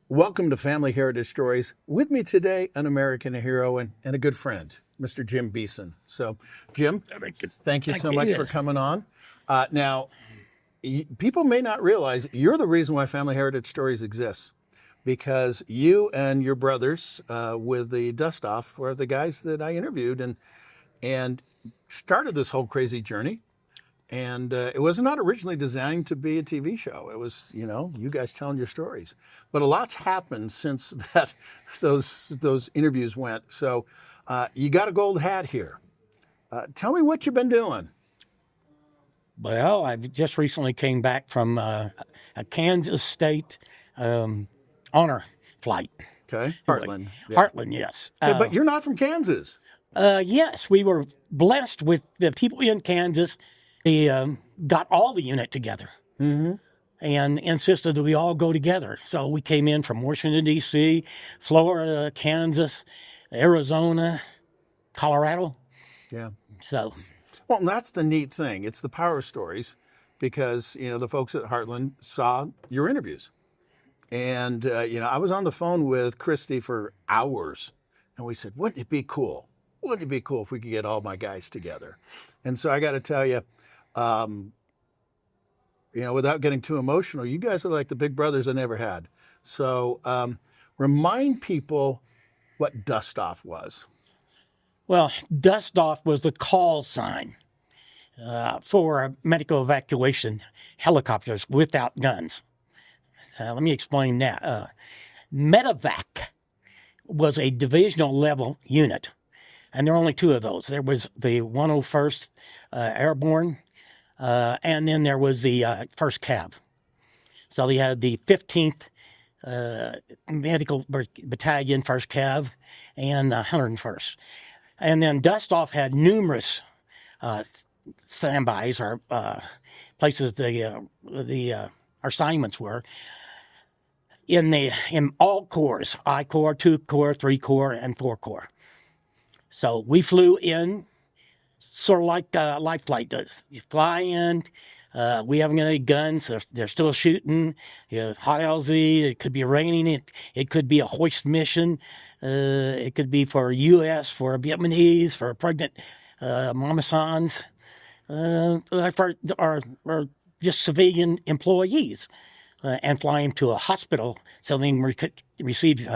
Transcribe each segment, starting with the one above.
Welcome to Family Heritage Stories. With me today, an American hero and a good friend, Mr. Jim Beson. So, Jim, thank you so much for coming on. Now, people may not realize you're the reason why Family Heritage Stories exists, because you and your brothers with the Dustoff were the guys that I interviewed and started this whole crazy journey. And it was not originally designed to be a TV show. It was, you guys telling your stories. But a lot's happened since that those interviews went. So you got a gold hat here. Tell me what you've been doing. Well, I just recently came back from a Kansas State honor flight. Okay, Heartland. Yeah. Heartland, yes. Okay, but you're not from Kansas. Yes, we were blessed with the people in Kansas. They got all the unit together and insisted that we all go together. So we came in from Washington, D.C., Florida, Kansas, Arizona, Colorado. Yeah. So, well, and that's the neat thing. It's the power stories because, the folks at Heartland saw your interviews. And, I was on the phone with Christy for hours and we said, wouldn't it be cool? Wouldn't it be cool if we could get all my guys together? And so I got to tell you, without getting too emotional, you guys are like the big brothers I never had. So remind people what Dustoff was. well, Dustoff was the call sign for medical evacuation helicopters without guns. Let me explain that. Medevac was a divisional level unit, and there were only two of those. There was the 101st Airborne, and then there was the 1st Cav. So they had the 15th Medical Battalion, 1st Cav, and 101st. And then Dustoff had numerous standbys or places the assignments were in all corps, I Corps, 2 Corps, 3 Corps, and 4 Corps. So we flew in sort of like life flight does. You fly in, we haven't got any guns, they're still shooting, hot LZ, it could be raining, it could be a hoist mission, it could be for U.S., for Vietnamese, for pregnant mama sans, or just civilian employees. And fly them to a hospital so they can receive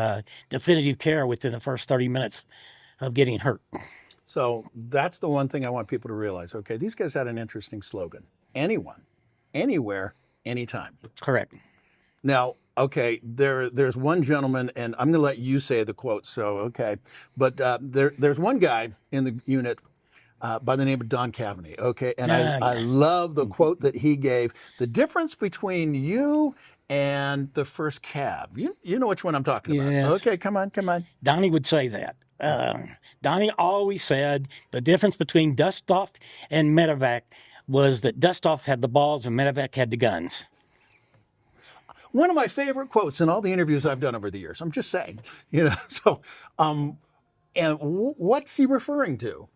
definitive care within the first 30 minutes of getting hurt. So that's the one thing I want people to realize. Okay, these guys had an interesting slogan. Anyone, anywhere, anytime. Correct. Now, okay, there's one gentleman, and I'm going to let you say the quote, so okay. But there's one guy in the unit by the name of Don Cavaney, okay? And I love the quote that he gave. The difference between you and the 1st Cav. You know which one I'm talking about. Yes. Okay, come on. Donnie would say that. Donnie always said the difference between Dustoff and Medevac was that Dustoff had the balls and Medevac had the guns. One of my favorite quotes in all the interviews I've done over the years. I'm just saying, So, and what's he referring to?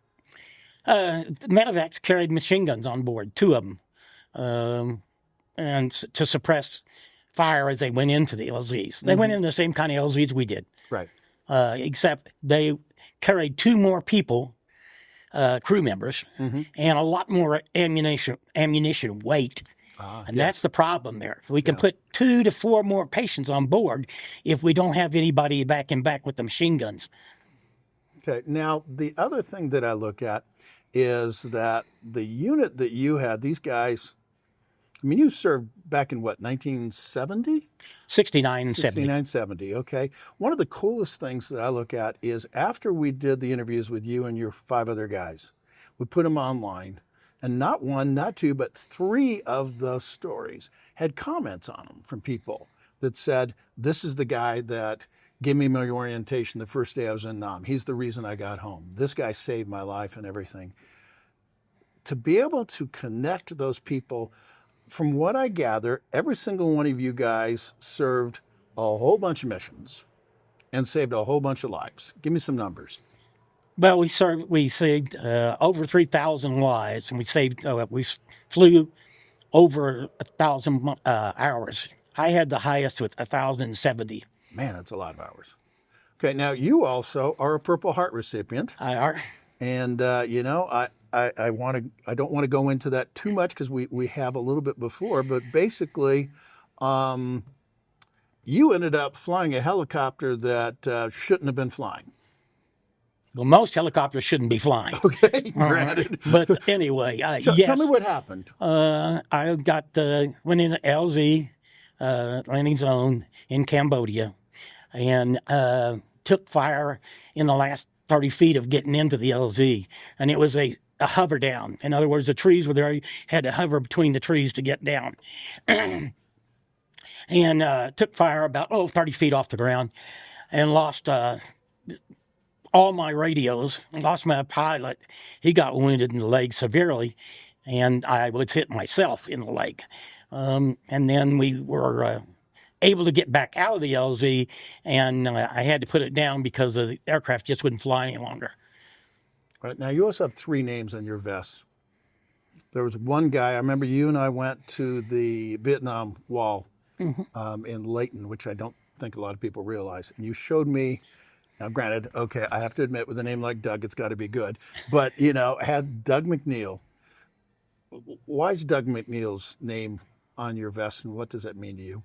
Medevacs carried machine guns on board, 2 of them, and to suppress fire as they went into the LZs. They went into the same kind of LZs we did. Right. Except they carried 2 more people, crew members, and a lot more ammunition weight. And that's the problem there. We can put 2 to 4 more patients on board if we don't have anybody back and back with the machine guns. Okay. Now, the other thing that I look at is that the unit that you had, these guys, you served back in what, 1970? 69 and 70. 69, 70, okay. One of the coolest things that I look at is after we did the interviews with you and your 5 other guys, we put them online, and not 1, not 2, but 3 of those stories had comments on them from people that said, this is the guy that gave me my orientation the first day I was in Nam. He's the reason I got home. This guy saved my life and everything. To be able to connect those people, from what I gather, every single one of you guys served a whole bunch of missions and saved a whole bunch of lives. Give me some numbers. Well, we saved over 3,000 lives, and we flew over 1,000 hours. I had the highest with 1,070. Man, that's a lot of hours. Okay, now you also are a Purple Heart recipient, I are. and I don't want to go into that too much because we have a little bit before, but basically, you ended up flying a helicopter that shouldn't have been flying. Well, most helicopters shouldn't be flying. Okay, granted. But anyway, Tell yes. me what happened. I went into LZ landing zone in Cambodia, and took fire in the last 30 feet of getting into the LZ, and it was a hover down. In other words, the trees were there. You had to hover between the trees to get down. And took fire about 30 feet off the ground, and lost all my radios. Lost my pilot. He got wounded in the leg severely, and I was hit myself in the leg. And then we were able to get back out of the LZ, and I had to put it down because the aircraft just wouldn't fly any longer. Right, now you also have 3 names on your vest. There was one guy, I remember you and I went to the Vietnam Wall in Layton, which I don't think a lot of people realize. And you showed me, now granted, okay, I have to admit with a name like Doug, it's got to be good. But, had Doug McNeil. Why is Doug McNeil's name on your vest, and what does that mean to you?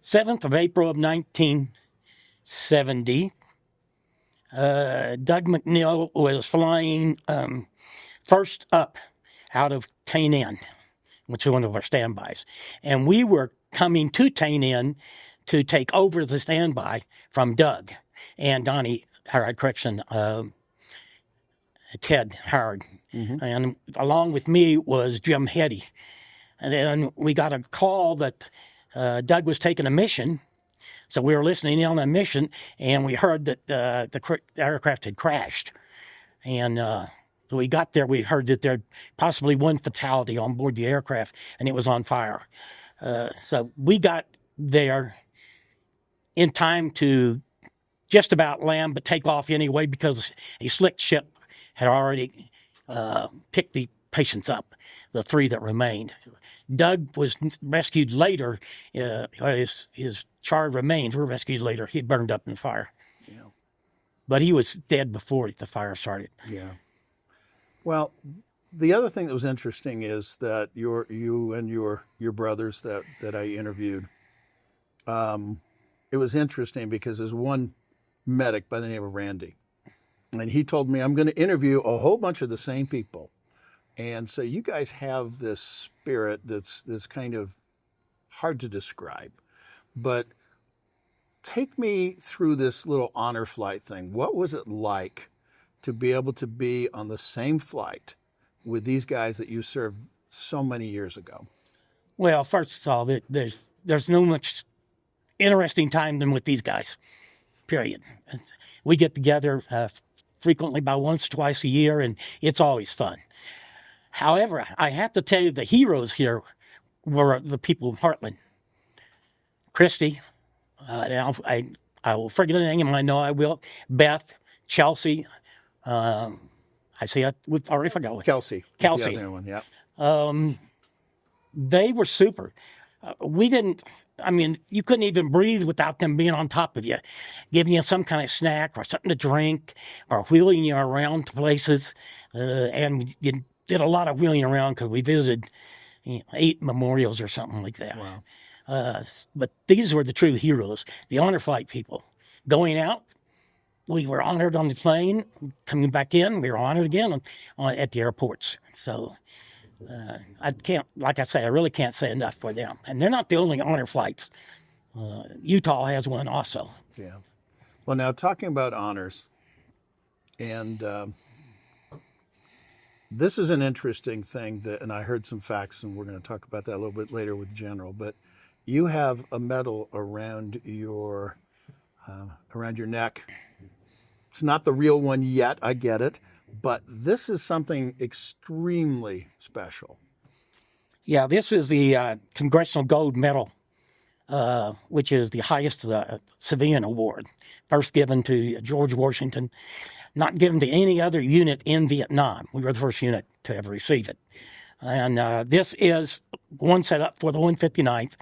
7th of April of 1970, Doug McNeil was flying first up out of Tay Ninh, which is one of our standbys. And we were coming to Tay Ninh to take over the standby from Doug and Donnie, Ted Howard. And along with me was Jim Heddy. And then we got a call that Doug was taking a mission. So we were listening in on a mission, and we heard that the aircraft had crashed. And so we got there, we heard that there had possibly one fatality on board the aircraft, and it was on fire. So we got there in time to just about land, but take off anyway because a slick ship had already picked the patients up, the 3 that remained. Doug was rescued later. His charred remains were rescued later. He burned up in the fire. Yeah. But he was dead before the fire started. Yeah. Well, the other thing that was interesting is that you and your brothers that I interviewed, it was interesting because there's one medic by the name of Randy. And he told me, I'm going to interview a whole bunch of the same people. And so you guys have this spirit that's kind of hard to describe. But take me through this little honor flight thing. What was it like to be able to be on the same flight with these guys that you served so many years ago? Well, first of all, there's no much interesting time than with these guys, period. We get together frequently, about once, twice a year, and it's always fun. However, I have to tell you the heroes here were the people of Heartland. Christy, I will forget the name, I know I will. Beth, Chelsea, I see I already forgot one. Kelsey. Kelsey. The other one, yeah. They were super. You couldn't even breathe without them being on top of you, giving you some kind of snack or something to drink or wheeling you around to places. And you did a lot of wheeling around because we visited 8 memorials or something like that. Wow. But these were the true heroes, the honor flight people. Going out, we were honored on the plane. Coming back in, we were honored again at the airports. So I can't, like I say, I really can't say enough for them. And they're not the only honor flights. Utah has one also. Yeah. Well, now talking about honors, and this is an interesting thing and I heard some facts, and we're going to talk about that a little bit later with General. But you have a medal around your neck. It's not the real one yet. I get it. But this is something extremely special. Yeah, this is the Congressional Gold Medal, which is the highest civilian award, first given to George Washington, not given to any other unit in Vietnam. We were the first unit to ever receive it. And this is one set up for the 159th.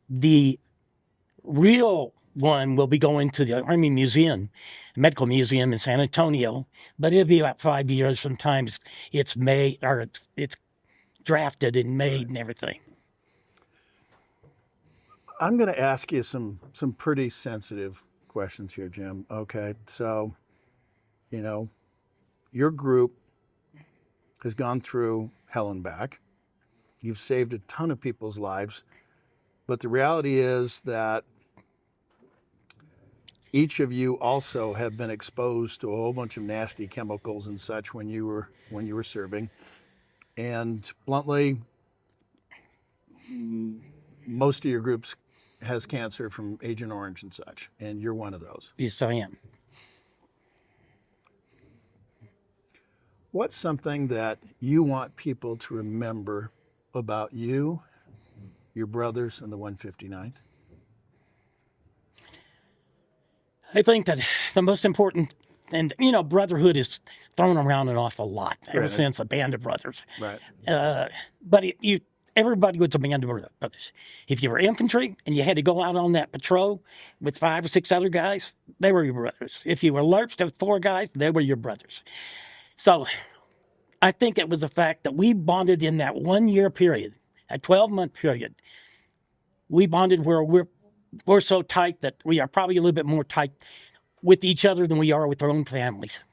The real one will be going to the Army Museum, Medical Museum in San Antonio, but it'll be about 5 years from time it's made, or it's drafted and made and everything. I'm going to ask you some pretty sensitive questions here, Jim. Okay, so, you know, your group has gone through hell and back. You've saved a ton of people's lives, but the reality is that each of you also have been exposed to a whole bunch of nasty chemicals and such when you were serving. And bluntly, most of your groups has cancer from Agent Orange and such, and you're one of those. Yes, I am. What's something that you want people to remember about you, your brothers, and the 159th? I think that the most important, and you know, brotherhood is thrown around an awful lot ever since a Band of Brothers. Right. But everybody was a Band of Brothers. If you were infantry and you had to go out on that patrol with 5 or 6 other guys, they were your brothers. If you were lurched with 4 guys, they were your brothers. So I think it was the fact that we bonded in that 1 year period, a 12-month period. We bonded where we're so tight that we are probably a little bit more tight with each other than we are with our own families.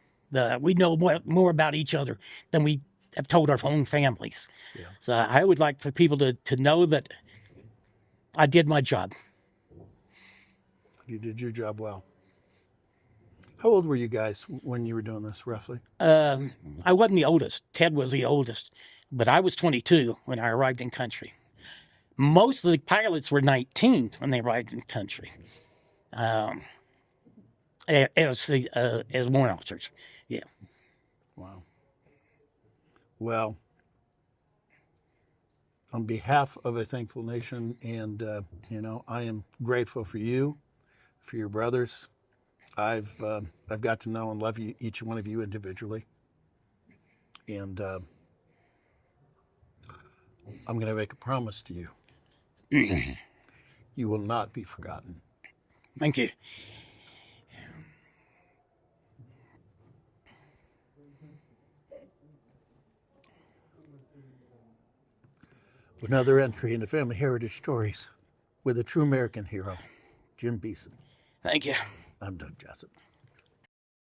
We know more about each other than we have told our own families. Yeah. So I would like for people to know that I did my job. You did your job well. How old were you guys when you were doing this, roughly? I wasn't the oldest. Ted was the oldest. But I was 22 when I arrived in country. Most of the pilots were 19 when they arrived in country. As warrant officers, yeah. Wow. Well, on behalf of a thankful nation, and you know, I am grateful for you, for your brothers. I've got to know and love you, each one of you individually, and I'm going to make a promise to you. You will not be forgotten. Thank you. Another entry in the Family Heritage Stories with a true American hero, Jim Beson. Thank you. I'm Doug Jessup.